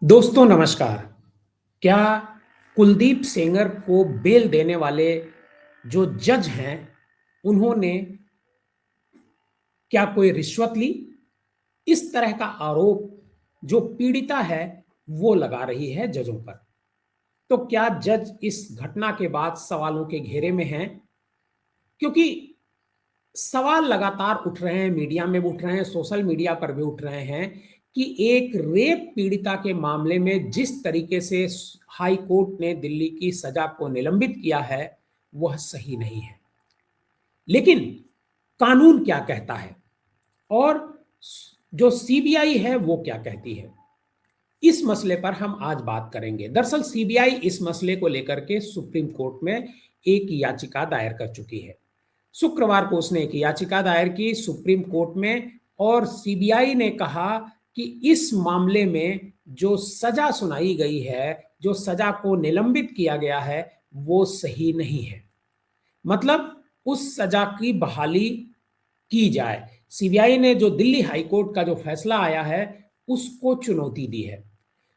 दोस्तों नमस्कार। क्या कुलदीप सेंगर को बेल देने वाले जो जज हैं, उन्होंने क्या कोई रिश्वत ली? इस तरह का आरोप जो पीड़िता है, वो लगा रही है जजों पर। तो क्या जज इस घटना के बाद सवालों के घेरे में हैं? क्योंकि सवाल लगातार उठ रहे हैं, मीडिया में भी उठ रहे हैं, सोशल मीडिया पर भी उठ रहे हैं कि एक रेप पीड़िता के मामले में जिस तरीके से हाई कोर्ट ने दिल्ली की सजा को निलंबित किया है, वह सही नहीं है। लेकिन कानून क्या कहता है और जो सीबीआई है वो क्या कहती है, इस मसले पर हम आज बात करेंगे। दरअसल सीबीआई इस मसले को लेकर के सुप्रीम कोर्ट में एक याचिका दायर कर चुकी है। शुक्रवार को उसने एक याचिका दायर की सुप्रीम कोर्ट में और सीबीआई ने कहा कि इस मामले में जो सजा सुनाई गई है, जो सजा को निलंबित किया गया है, वो सही नहीं है। मतलब उस सजा की बहाली की जाए। सीबीआई ने जो दिल्ली हाई कोर्ट का जो फैसला आया है, उसको चुनौती दी है।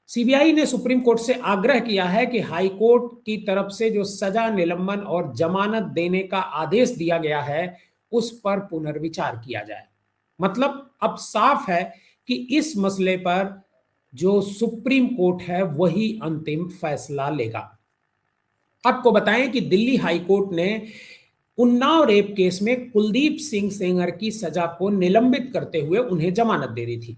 सीबीआई ने सुप्रीम कोर्ट से आग्रह किया है कि हाई कोर्ट की तरफ से जो सजा निलंबन और जमानत देने का आदेश दिया गया है, उस पर पुनर्विचार किया जाए। मतलब अब साफ है कि इस मसले पर जो सुप्रीम कोर्ट है वही अंतिम फैसला लेगा। आपको बताएं कि दिल्ली हाई कोर्ट ने उन्नाव रेप केस में कुलदीप सिंह सेंगर की सजा को निलंबित करते हुए उन्हें जमानत दे दी थी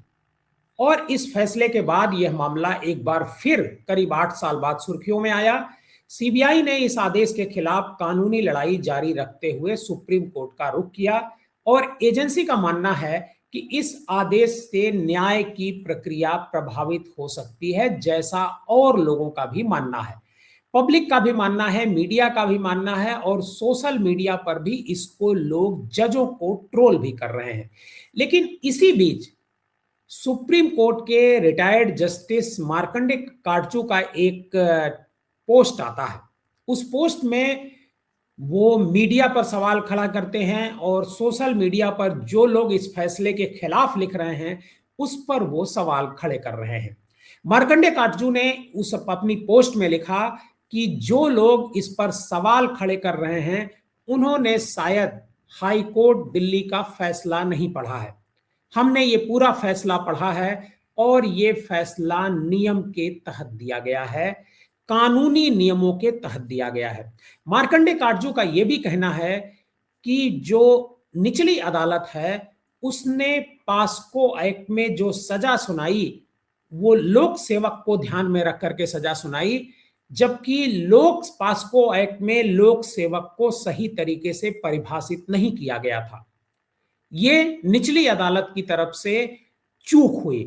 और इस फैसले के बाद यह मामला एक बार फिर करीब 8 साल बाद सुर्खियों में आया। सीबीआई ने इस आदेश के खिलाफ कानूनी लड़ाई जारी रखते हुए सुप्रीम कोर्ट का रुख किया और एजेंसी का मानना है कि इस आदेश से न्याय की प्रक्रिया प्रभावित हो सकती है, जैसा और लोगों का भी मानना है। पब्लिक का भी मानना है, मीडिया का भी मानना है और सोशल मीडिया पर भी इसको लोग जजों को ट्रोल भी कर रहे हैं। लेकिन इसी बीच सुप्रीम कोर्ट के रिटायर्ड जस्टिस मार्कंडे काटजू का एक पोस्ट आता है। उस पोस्ट में वो मीडिया पर सवाल खड़ा करते हैं और सोशल मीडिया पर जो लोग इस फैसले के खिलाफ लिख रहे हैं, उस पर वो सवाल खड़े कर रहे हैं। मार्कंडे काटजू ने उस अपनी पोस्ट में लिखा कि जो लोग इस पर सवाल खड़े कर रहे हैं, उन्होंने शायद हाई कोर्ट दिल्ली का फैसला नहीं पढ़ा है। हमने ये पूरा फैसला पढ़ा है और ये फैसला नियम के तहत दिया गया है, कानूनी नियमों के तहत दिया गया है। मार्कंडे काटजू का यह भी कहना है कि जो निचली अदालत है, उसने पास्को एक्ट में जो सजा सुनाई, वो लोक सेवक को ध्यान में रख करके सजा सुनाई, जबकि लोक पास्को एक्ट में लोक सेवक को सही तरीके से परिभाषित नहीं किया गया था। ये निचली अदालत की तरफ से चूक हुई।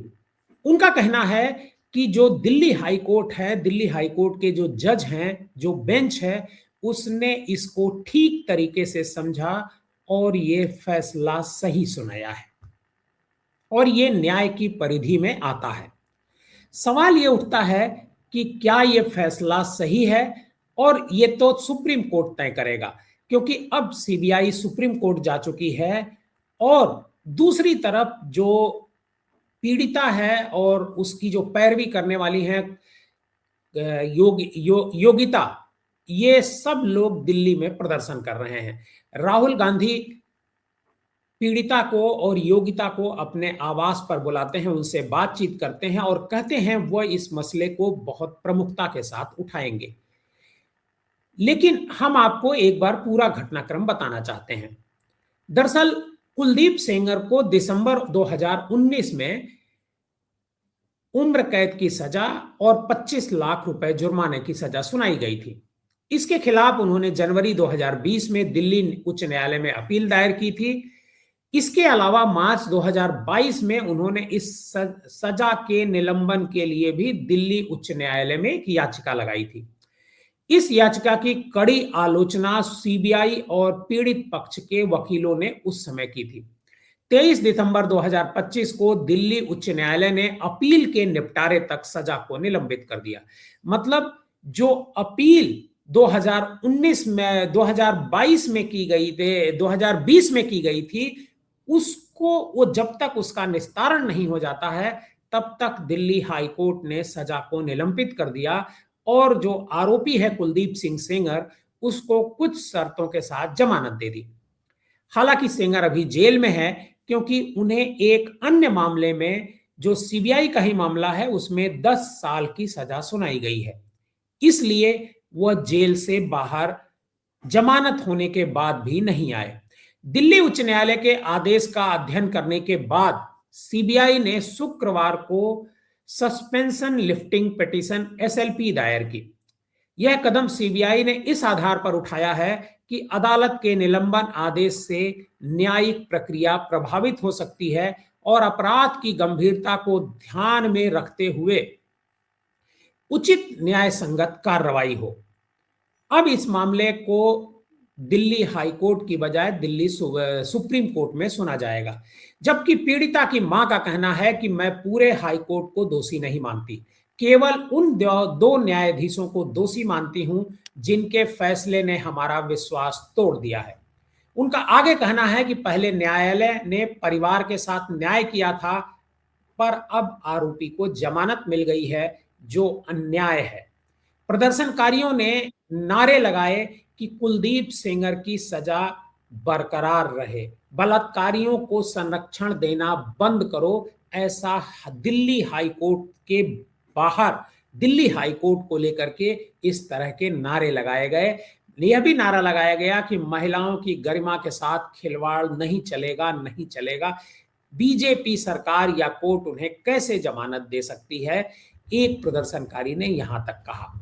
उनका कहना है कि जो दिल्ली हाई कोर्ट है, दिल्ली हाई कोर्ट के जो जज हैं, जो बेंच है, उसने इसको ठीक तरीके से समझा और ये फैसला सही सुनाया है और ये न्याय की परिधि में आता है। सवाल ये उठता है कि क्या ये फैसला सही है, और ये तो सुप्रीम कोर्ट तय करेगा, क्योंकि अब सीबीआई सुप्रीम कोर्ट जा चुकी है और दूसरी तरफ जो पीड़िता है और उसकी जो पैरवी करने वाली है योगिता, ये सब लोग दिल्ली में प्रदर्शन कर रहे हैं। राहुल गांधी पीड़िता को और योगिता को अपने आवास पर बुलाते हैं, उनसे बातचीत करते हैं और कहते हैं वह इस मसले को बहुत प्रमुखता के साथ उठाएंगे। लेकिन हम आपको एक बार पूरा घटनाक्रम बताना चाहते हैं। दरअसल कुलदीप सेंगर को दिसंबर 2019 में उम्र कैद की सजा और 25 लाख रुपए जुर्माने की सजा सुनाई गई थी। इसके खिलाफ उन्होंने जनवरी 2020 में दिल्ली उच्च न्यायालय में अपील दायर की थी। इसके अलावा मार्च 2022 में उन्होंने इस सजा के निलंबन के लिए भी दिल्ली उच्च न्यायालय में एक याचिका लगाई थी। इस याचिका की कड़ी आलोचना सीबीआई और पीड़ित पक्ष के वकीलों ने उस समय की थी। 23 दिसंबर 2025 को दिल्ली उच्च न्यायालय ने अपील के निपटारे तक सजा को निलंबित कर दिया। मतलब जो अपील 2019 में 2022 में की गई थी, 2020 में की गई थी, उसको वो जब तक उसका निस्तारण नहीं हो जाता है, तब तक दिल्ली हाई कोर्ट ने सजा को निलंबित कर दिया और जो आरोपी है कुलदीप सिंह सेंगर, उसको कुछ शर्तों के साथ जमानत दे दी। हालांकि सेंगर अभी जेल में है क्योंकि उन्हें एक अन्य मामले में, जो सीबीआई का ही मामला है, उसमें 10 साल की सजा सुनाई गई है। इसलिए वह जेल से बाहर जमानत होने के बाद भी नहीं आए। दिल्ली उच्च न्यायालय के आदेश का अध्ययन करने के बाद सीबीआई ने शुक्रवार को सस्पेंशन लिफ्टिंग पिटीशन एसएलपी दायर की। यह कदम सीबीआई ने इस आधार पर उठाया है कि अदालत के निलंबन आदेश से न्यायिक प्रक्रिया प्रभावित हो सकती है और अपराध की गंभीरता को ध्यान में रखते हुए उचित न्याय संगत कार्रवाई हो। अब इस मामले को दिल्ली हाई कोर्ट की बजाय दिल्ली सुप्रीम कोर्ट में सुना जाएगा, जबकि पीड़िता की मां का कहना है कि मैं पूरे हाई कोर्ट को दोषी नहीं मानती, केवल उन दो न्यायाधीशों को दोषी मानती हूं जिनके फैसले ने हमारा विश्वास तोड़ दिया है। उनका आगे कहना है कि पहले न्यायालय ने परिवार के साथ न्याय किया था, पर अब आरोपी को जमानत मिल गई है, जो अन्याय है। प्रदर्शनकारियों ने नारे लगाए कि कुलदीप सेंगर की सजा बरकरार रहे, बलात्कारियों को संरक्षण देना बंद करो, ऐसा दिल्ली हाई कोर्ट के बाहर दिल्ली हाई कोर्ट को लेकर के इस तरह के नारे लगाए गए। यह भी नारा लगाया गया कि महिलाओं की गरिमा के साथ खिलवाड़ नहीं चलेगा, नहीं चलेगा। बीजेपी सरकार या कोर्ट उन्हें कैसे जमानत दे सकती है, एक प्रदर्शनकारी ने यहां तक कहा।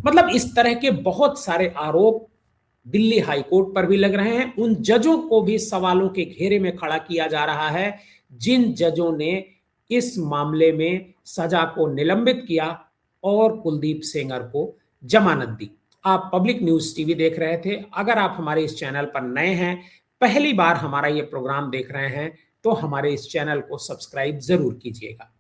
मतलब इस तरह के बहुत सारे आरोप दिल्ली हाई कोर्ट पर भी लग रहे हैं। उन जजों को भी सवालों के घेरे में खड़ा किया जा रहा है जिन जजों ने इस मामले में सजा को निलंबित किया और कुलदीप सेंगर को जमानत दी। आप पब्लिक न्यूज टीवी देख रहे थे। अगर आप हमारे इस चैनल पर नए हैं, पहली बार हमारा ये प्रोग्राम देख रहे हैं, तो हमारे इस चैनल को सब्सक्राइब जरूर कीजिएगा।